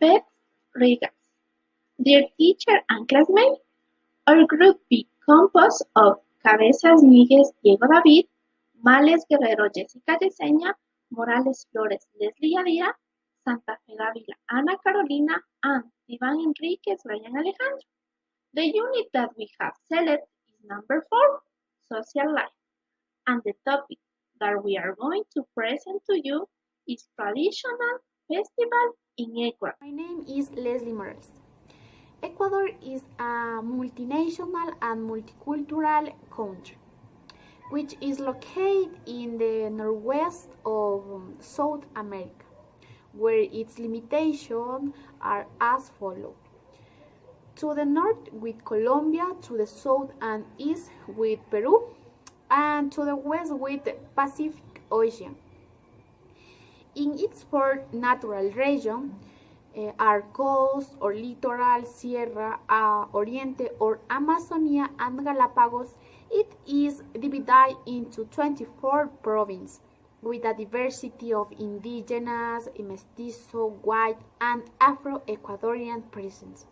Best regards, dear teacher and classmates. Our group be composed of Cabezas, Miguez, Diego, David, Males, Guerrero, Jessica, Yesenia, Morales, Flores, Lesli, Yadira, Santafé, Dávila, Ana, Carolina, and Tibán, Enriquez, Bryan, Alejandro. The unit that we have selected is number 4, social life, and the topic that we are going to present to you is traditional festival in Ecuador. My name is Lesli Morales. Ecuador is a multinational and multicultural country, which is located in the northwest of South America, where its limitations are as follows. To the north with Colombia, to the south and east with Peru, and to the west with the Pacific Ocean. In its four natural regions are coast or littoral, Sierra, Oriente or Amazonia and Galapagos. It is divided into 24 provinces with a diversity of indigenous, mestizo, white and Afro-Ecuadorian presence.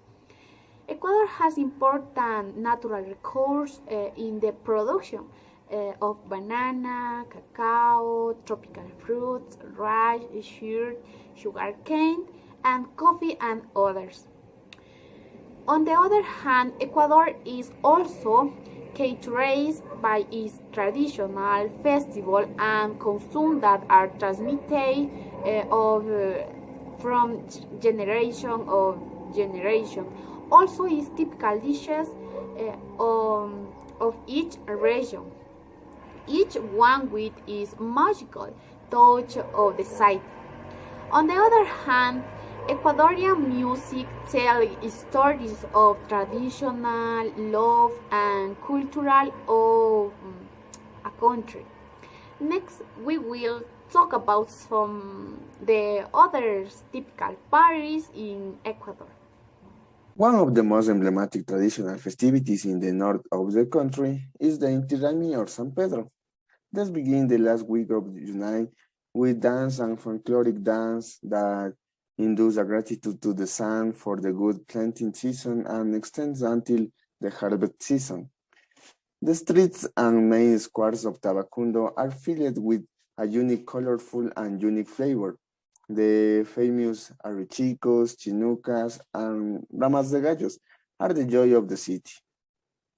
Ecuador has important natural resources in the production of banana, cacao, tropical fruits, rice, sugarcane, and coffee and others. On the other hand, Ecuador is also characterized by its traditional festival and customs that are transmitted from generation of generation. Also, its typical dishes of each region, each one with its magical touch of the site. On the other hand, Ecuadorian music tells stories of traditional love and cultural of a country. Next, we will talk about some the other typical parties in Ecuador. One of the most emblematic traditional festivities in the north of the country is the Inti or San Pedro. This begins the last week of July with dance and folkloric dance that induce a gratitude to the sun for the good planting season and extends until the harvest season. The streets and main squares of Tabacundo are filled with a unique, colorful, and unique flavor. The famous arrochicos, chinucas, and ramas de gallos are the joy of the city.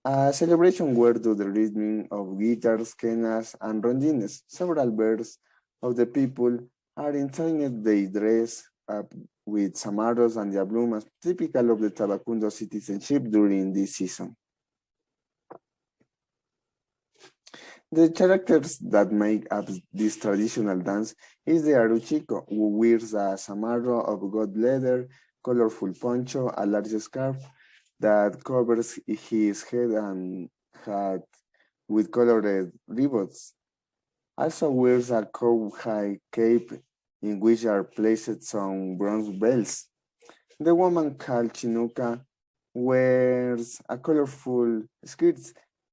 A celebration where to the rhythm of guitars, quenas, and rondines, several birds of the people are inside they dress up with zamarros and diablumas, typical of the Tabacundo citizenship during this season. The characters that make up this traditional dance is the arrochico, who wears a zamarro of goat leather, colorful poncho, a large scarf that covers his head and hat with colored ribbons. Also wears a cowhide cape in which are placed some bronze bells. The woman called Chinuca wears a colorful skirt,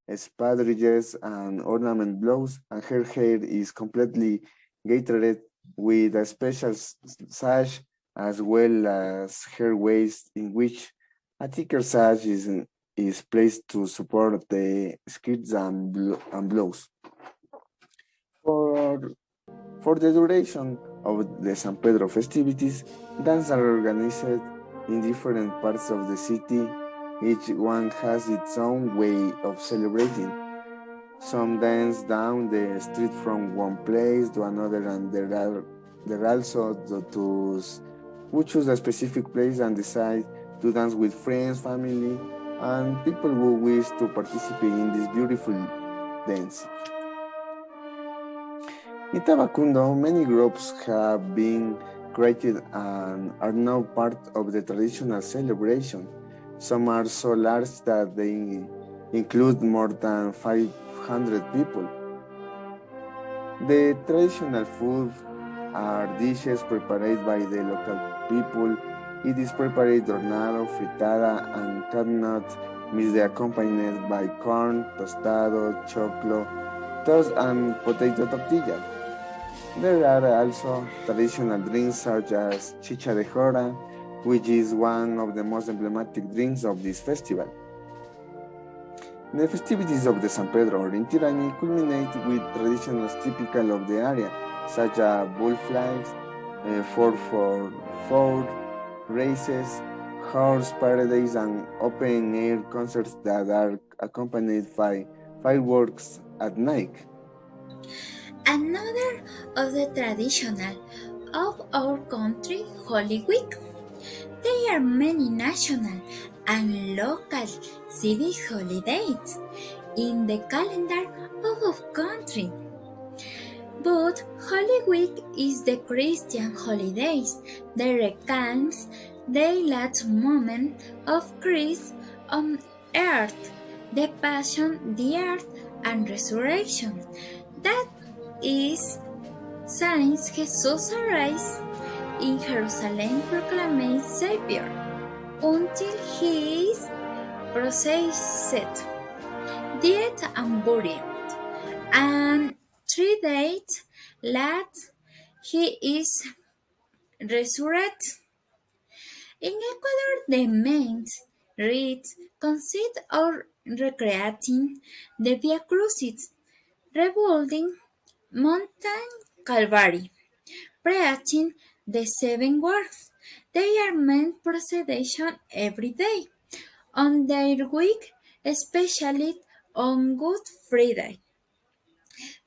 espadrilles, and ornament blouse, and her hair is completely gaitered with a special sash as well as her waist, in which a thicker sash is placed to support the skirts and blouse. For the duration of the San Pedro festivities, dances are organized in different parts of the city. Each one has its own way of celebrating. Some dance down the street from one place to another, and there are also those who choose a specific place and decide to dance with friends, family, and people who wish to participate in this beautiful dance. In Tabacundo, many groups have been created and are now part of the traditional celebration. Some are so large that they include more than 500 people. The traditional food are dishes prepared by the local people. It is prepared hornado, fritada, and carnot, mixed accompanied by corn, tostado, choclo, toast, and potato tortilla. There are also traditional drinks such as chicha de jora, which is one of the most emblematic drinks of this festival. The festivities of the San Pedro or Inti Raymi culminate with traditions typical of the area, such as bullfights, 4x4 races, horse parades, and open-air concerts that are accompanied by fireworks at night. Another of the traditional of our country, Holy Week. There are many national and local city holidays in the calendar of our country. But Holy Week is the Christian holidays that recounts the last moment of Christ on earth, the passion, the earth, and resurrection. That is, since Jesus arose in Jerusalem proclaimed Savior, until he is processed, dead and buried, and 3 days later he is resurrected. In Ecuador, the main rites consist of recreating the Via Crucis, rebuilding Mountain Calvary, preaching the 7 works. They are meant procession every day on their week, especially on Good Friday.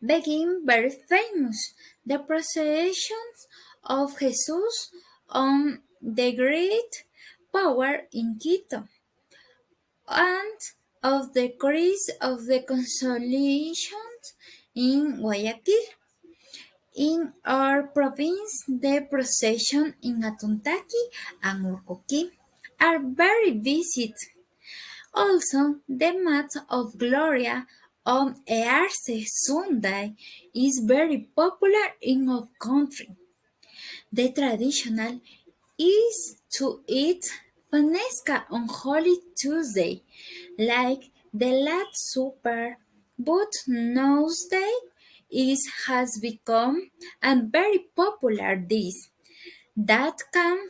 Begin very famous, the processions of Jesus on the Great Power in Quito, and of the Christ of the Consolations in Guayaquil. In our province, the procession in Atuntaki and Urcoqui are very visited. Also, the Mass of Gloria on Earth Sunday is very popular in our country. The traditional is to eat panesca on Holy Tuesday, like the Last Supper, but nowadays it has become a very popular dish that can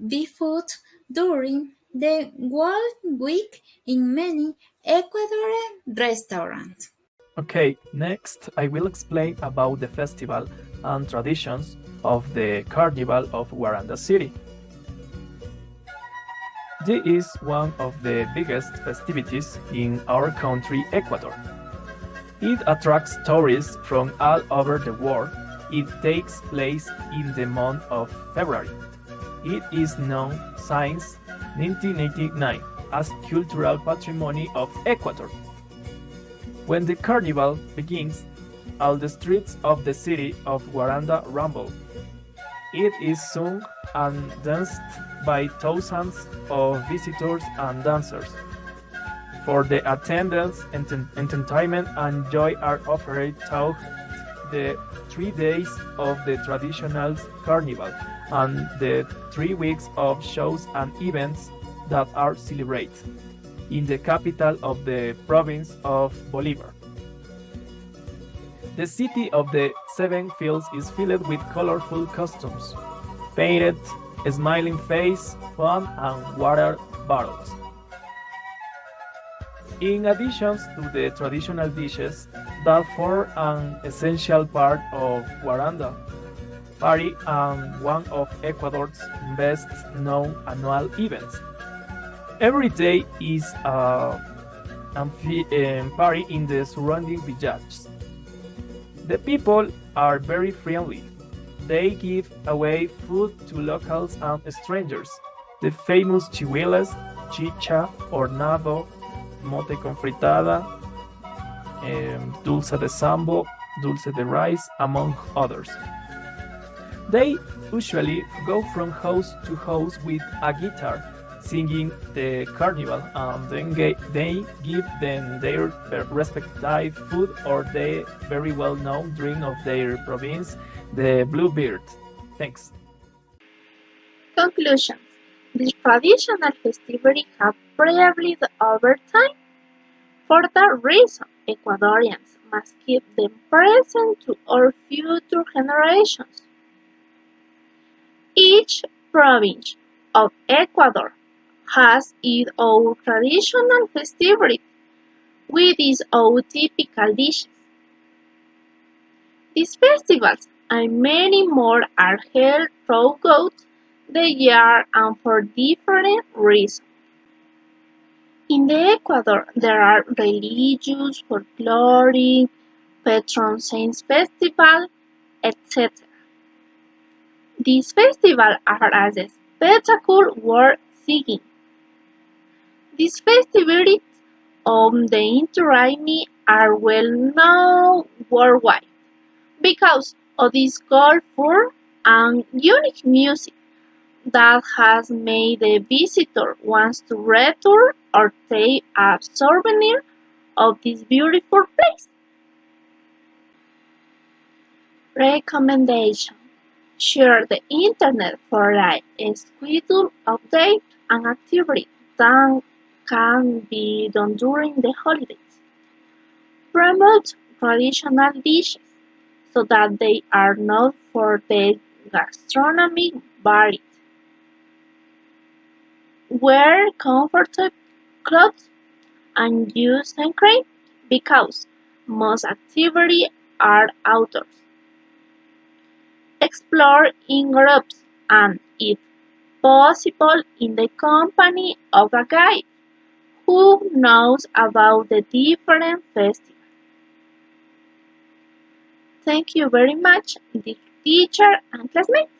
be found during the World Week in many Ecuadorian restaurants. Okay, next I will explain about the festival and traditions of the Carnival of Guaranda City. This is one of the biggest festivities in our country, Ecuador. It attracts tourists from all over the world. It takes place in the month of February. It is known since 1989 as Cultural Patrimony of Ecuador. When the carnival begins, all the streets of the city of Guaranda rumble. It is sung and danced by thousands of visitors and dancers. For the attendants, entertainment and joy are offered throughout the 3 days of the traditional carnival and the 3 weeks of shows and events that are celebrated in the capital of the province of Bolívar. The city of the 7 fields is filled with colorful costumes, painted, smiling face, fun, and water bottles. In addition to the traditional dishes that form an essential part of Guaranda Party and one of Ecuador's best known annual events. Every day is a party in the surrounding villages. The people are very friendly. They give away food to locals and strangers. The famous chihuilas, chicha, hornado, mote con fritada, dulce de sambo, dulce de rice, among others. They usually go from house to house with a guitar, singing the carnival, and then they give them their respective food or the very well-known drink of their province, the Bluebird. Thanks. Conclusions. This traditional festivity have prevailed over time. For that reason, Ecuadorians must keep them present to our future generations. Each province of Ecuador has its own traditional festivity with its own typical dishes. These festivals and many more are held throughout the year and for different reasons. In the Ecuador, there are religious, folkloric, patron saints festival, etc. These festivals are as a spectacle worth seeing. These festivities of the Inti are well known worldwide because of this colorful and unique music that has made the visitor want to return or take a souvenir of this beautiful place. Recommendation: share the internet for a schedule update and activity that can be done during the holidays. Promote traditional dishes so that they are known for their gastronomic variety. Wear comfortable clothes and use sunscreen because most activities are outdoors. Explore in groups and, if possible, in the company of a guide who knows about the different festivals. Thank you very much, dear teacher and classmates.